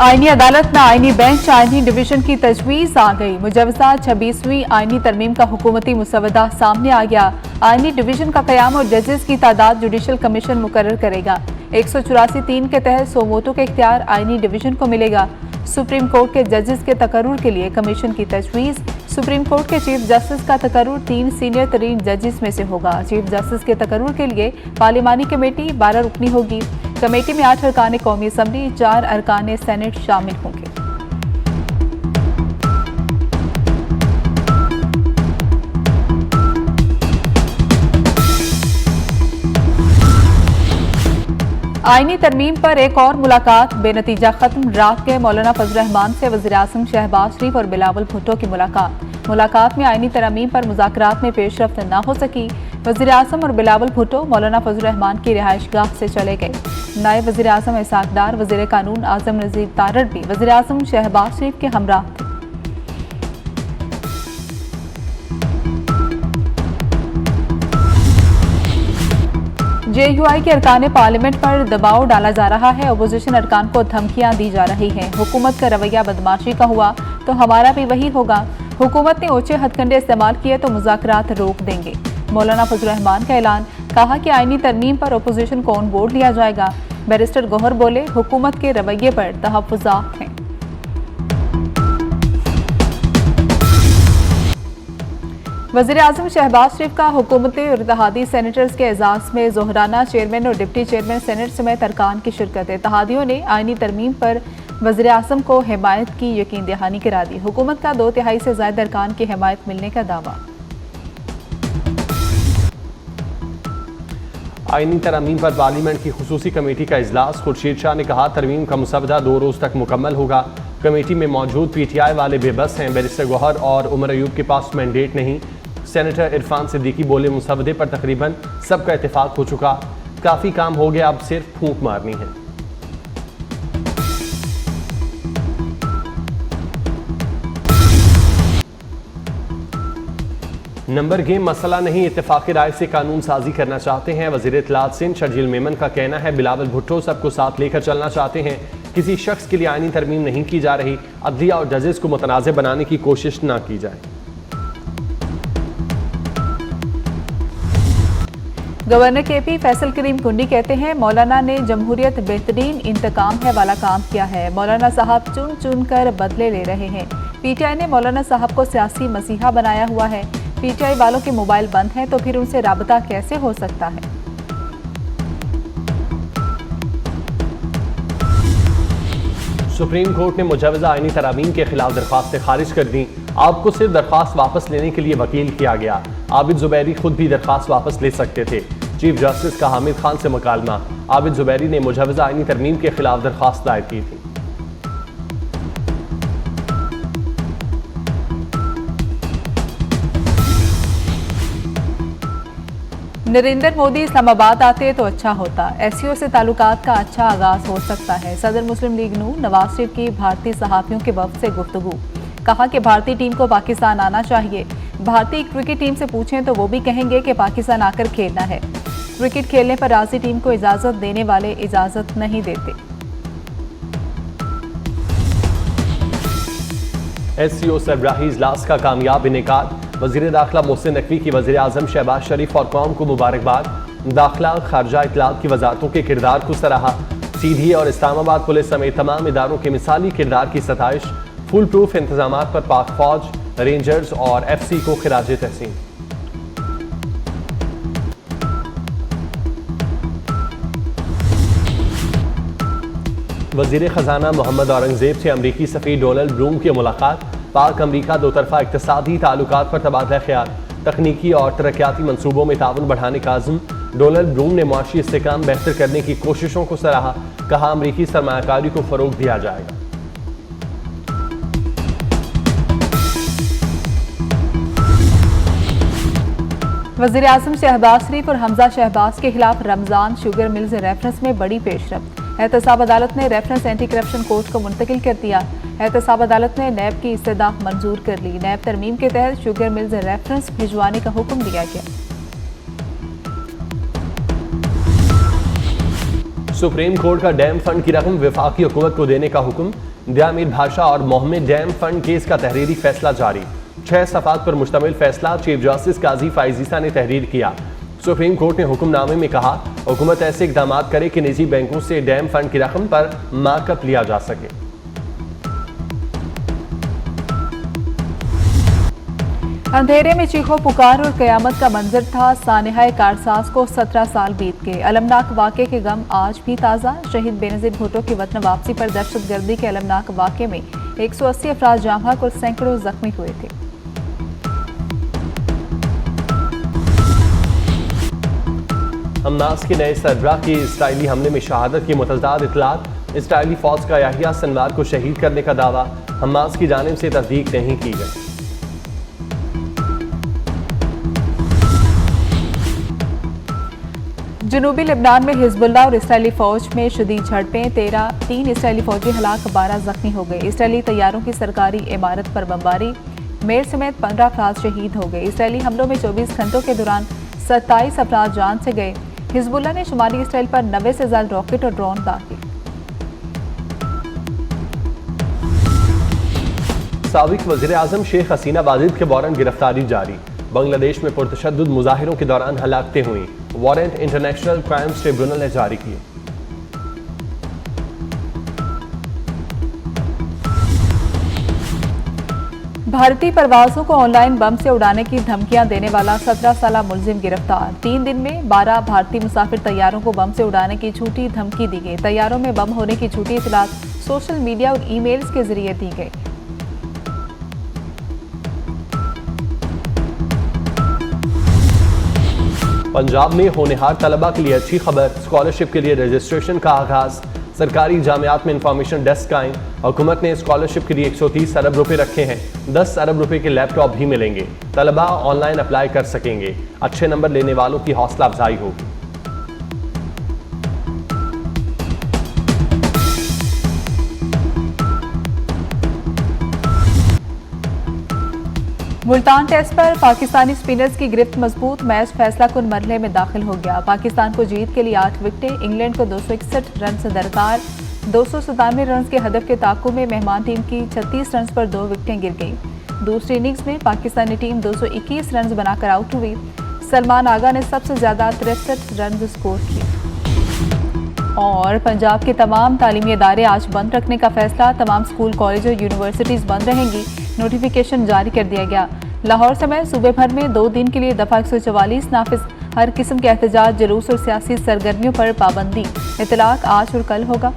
आईनी अदालत में आईनी बेंच आईनी डिवीजन की तजवीज़ आ गई। मुजवजा 26वीं आईनी तरमीम का हुकूमती मुसवदा सामने आ गया। आईनी डिवीजन का क़याम और जजेस की तादाद जुडिशल कमीशन मुकर्रर करेगा। 184(3) के तहत 100 वोटों का इख्तियार आईनी डिवीजन को मिलेगा। सुप्रीम कोर्ट के जजेस के तकर्रुर के लिए कमीशन की तजवीज़। सुप्रीम कोर्ट के चीफ जस्टिस का तकर्रुर 3 सीनियर तरीन जजेस में से होगा। चीफ जस्टिस के तकर्रुर के लिए पार्लिमानी कमेटी 12 रुकनी होगी। कमेटी में 8 अरकान कौमी असम्बली, 4 अरकान सेनेट शामिल होंगे। आईनी तरमीम पर एक और मुलाकात बेनतीजा खत्म। रात के मौलाना फजल रहमान से वज़ीर-ए-आज़म शहबाज शरीफ और बिलावल भुट्टो की मुलाकात में आईनी तरमीम पर मुज़ाकरात में पेशरफ्त न हो सकी। वज़ीर-ए-आज़म और बिलावल भुट्टो मौलाना फजल रहमान की रिहाइशगाह से चले गए। नायब वज़ीर-ए-आज़म इसाक डार, वज़ीर कानून आज़म नज़ीर तारड़ भी वज़ीर-ए-आज़म शहबाज शरीफ के हमराह थे। JUI के अरकान पार्लियामेंट पर दबाव डाला जा रहा है। अपोजिशन अरकान को धमकियां दी जा रही हैं। हुकूमत का रवैया बदमाशी का हुआ तो हमारा भी वही होगा। हुकूमत ने ऊंचे हथकंडे इस्तेमाल किए तो मुज़ाकरात रोक देंगे। मौलाना फजल रहमान का ऐलान। कहा कि आईनी तरमीम पर अपोजिशन को ऑन बोर्ड लिया जाएगा। बैरिस्टर गौहर बोले, हुकूमत के रवैये पर तहफ़्फ़ुज़ात हैं। वज़ीर-ए-आज़म शहबाज शरीफ का हुकूमती और इत्तेहादी सेनेटर्स के एजाज़ में ज़ोहराना चेयरमैन और डिप्टी चेयरमैन सेनेट समेत अरकान की शिरकत। इत्तेहादियों ने आईनी तरमीम पर वज़ीर-ए-आज़म को हिमायत की यकीन दहानी करा दी। हुकूमत का 2/3 से ज़ायद अरकान की हिमायत मिलने का दावा। आईनी तरमीम पर पार्लियामेंट की खुसूसी कमेटी का इजलास। खुर्शीद शाह ने कहा, तरमीम का मुसवदा 2 रोज़ तक मुकम्मल होगा। कमेटी में मौजूद PTI वाले बेबस हैं। बैरिस्टर गौहर और उमर अयूब के पास मैंडेट नहीं। सेनेटर इरफान सिद्दीकी बोले, मुसवदे पर तकरीबन सबका इत्तेफाक हो चुका, काफ़ी काम हो गया, अब सिर्फ फूंक मारनी है। नंबर गेम मसला नहीं, इत्तेफाक राय से कानून साजी करना चाहते हैं। वज़ीर इत्तलात सिंध शर्जील मेमन का कहना है, बिलावल भुट्टो सबको साथ लेकर चलना चाहते हैं। किसी शख्स के लिए आईनी तरमीम नहीं की जा रही। अदलिया और जजेस को मुतनाज़ बनाने की कोशिश ना की जाए। गवर्नर KP फैसल करीम कुंडी कहते हैं, मौलाना ने जमहूरियत बेहतरीन इंतकाम है वाला काम किया है। मौलाना साहब चुन चुन कर बदले ले रहे हैं। PTI ने मौलाना साहब को सियासी मसीहा बनाया हुआ है। PTI वालों के मोबाइल बंद हैं तो फिर उनसे राबता कैसे हो सकता है। सुप्रीम कोर्ट ने मुजवजा आईनी तरामीम के खिलाफ दरख्वास्तें खारिज कर दी। आपको सिर्फ दरख्वास्त वापस लेने के लिए वकील किया गया। आबिद जुबैरी खुद भी दरख्वास्त वापस ले सकते थे। चीफ जस्टिस का हामिद खान से मुकालमा। आबिद जुबैरी ने मुजवजा आईनी तरमीम के खिलाफ दरख्वास्त दायर की थी। नरेंद्र मोदी इस्लामाबाद आते तो अच्छा होता। SCO से ताल्लुकात का अच्छा आगाज हो सकता है। सदर मुस्लिम लीग नून नवाज शरीफ की भारतीय सहाफ़ियों के वफ़द से गुफ्तगू। कहा कि भारतीय टीम को पाकिस्तान आना चाहिए। भारतीय क्रिकेट टीम से पूछें तो वो भी कहेंगे कि पाकिस्तान आकर खेलना है। क्रिकेट खेलने पर राजी टीम को इजाज़त देने वाले इजाज़त नहीं देते। SCO सरबराही इजलास का कामयाब इनेकाद। वज़ीर दाखिला मोहसिन नकवी की वज़ीर-ए-आज़म शहबाज शरीफ और कौम को मुबारकबाद। दाखिला खारजा इत्तलात की वजारतों के किरदार को सराहा। सीधी और इस्लामाबाद पुलिस समेत तमाम इदारों के मिसाली किरदार की सताइश। फुल प्रूफ इंतजामात पर पाक फौज, रेंजर्स और FC को खिराज तहसीन। वज़ीर खजाना मोहम्मद औरंगजेब से अमरीकी सफ़ीर डोनाल्ड ब्लूम की मुलाकात। पाक अमरीका दो तरफा इक़्तिसादी ताल्लुकात पर तबादला ख्याल। तकनीकी और तरक्याती मनसूबों में ताउन बढ़ाने का अज़्म। डोनाल्ड ब्लूम ने मुआशी इस्तेहकाम बेहतर करने की कोशिशों को सराहा। कहा, अमरीकी सरमायाकारी को फ़रोग़ दिया जाएगा। वज़ीर-ए-आज़म शहबाज शरीफ और हमजा शहबाज के खिलाफ रमज़ान शुगर मिल्स रेफरेंस में बड़ी पेशरफ्त। एहतसाब अदालत ने रेफरेंस एंटी करप्शन कोर्ट को मुंतकिल कर दिया। एहतसाब अदालत ने नैब की इस्तदाफ मंजूर कर ली। नैब तरमीम के तहत शुगर मिल्स रेफरेंस भिजवाने का हुक्म दिया गया। सुप्रीम कोर्ट का डैम फंड की रकम वफाकी हुकूमत को देने का हुक्म। दियामीर भाषा और मोहम्मद डैम फंड केस का तहरीरी फैसला जारी। 6 सफ़ात पर मुश्तमिल फैसला चीफ जस्टिस काजी फाइजीसा ने तहरीर किया। सुप्रीम कोर्ट ने हुक्मनामे में कहा, हुकूमत ऐसे इकदाम करे कि निजी बैंकों से डैम फंड की रकम पर मार्कअप लिया जा सके। अंधेरे में चीखों पुकार और कयामत का मंजर था। सानेहाए कारसाज को 17 साल बीत गए। अलमनाक वाक़े के गम आज भी ताज़ा। शहीद बेनज़ीर भुट्टो की वतन वापसी पर दहशतगर्दी के अलमनाक वाक़े में 180 अफराद जाँ बहक और सैकड़ों जख्मी हुए थे। हमास के नए सरबराह की इसराइली हमले में शहादत की मुतअद्दिद इतलात। इसराइली फौज का याहिया सिनवार को शहीद करने का दावा हमास की जानिब से तस्दीक नहीं की गई। जनूबी लेबनान में हिजबुल्लाह और इसराइली फौज में शदीद झड़पें। 3 इसराइली फौजी हलाक, 12 जख्मी हो गए। इसराइली तैयारों की सरकारी इमारत पर बमबारी, मेयर समेत 15 अफराद शहीद हो गए। इसराइली हमलों में 24 घंटों के दौरान 27 अफराद जान से गए। हिजबुल्लाह ने शुमाली इसराइल पर 90 से ज्यादा रॉकेट और ड्रोन दागे। साबिक वज़ीर आज़म शेख हसीना वाजिद के वारंट गिरफ्तारी जारी। बांग्लादेश में पुरतशद्दुद मुजाहिरों के दौरान हलाकतें हुई। वारंट इंटरनेशनल क्राइम्स ट्रिब्यूनल ने जारी किए। भारतीय परवाजों को ऑनलाइन बम से उड़ाने की धमकियां देने वाला 17 साला मुलजिम गिरफ्तार। 3 दिन में 12 भारतीय मुसाफिर तैयारों को बम से उड़ाने की झूठी धमकी दी गई। तैयारों में बम होने की झूठी इतलात सोशल मीडिया और ईमेल्स के जरिए दी गई। पंजाब में होनहार तलबा के लिए अच्छी खबर। स्कॉलरशिप के लिए रजिस्ट्रेशन का आगाज। सरकारी जामियात में इंफॉर्मेशन डेस्क कायम। हुकूमत ने स्कॉलरशिप के लिए 130 अरब रुपए रखे हैं। 10 अरब रुपए के लैपटॉप भी मिलेंगे। तलबा ऑनलाइन अप्लाई कर सकेंगे। अच्छे नंबर लेने वालों की हौसला अफजाई होगी। मुल्तान टेस्ट पर पाकिस्तानी स्पिनर्स की गिरफ्त मजबूत। मैच फैसला कुन मरहले में दाखिल हो गया। पाकिस्तान को जीत के लिए 8 विकेटें। इंग्लैंड को 261 रन से दरकार। 297 रन के हदफ के ताक़ुब में मेहमान टीम की 36 रन पर 2 विकेटें गिर गईं। दूसरी इनिंग्स में पाकिस्तानी टीम 221 रन बनाकर आउट हुई। सलमान आगा ने सबसे ज्यादा 63 रन स्कोर किए। और पंजाब के तमाम तालीमी इदारे आज बंद रखने का फैसला। तमाम स्कूल, कॉलेज और यूनिवर्सिटीज़ बंद रहेंगी। नोटिफिकेशन जारी कर दिया गया। लाहौर समेत सूबे भर में 2 दिन के लिए दफ़ा 144 नाफिज। हर किस्म के एहतजाज, जुलूस और सियासी सरगर्मियों पर पाबंदी। इतलाक आज और कल होगा।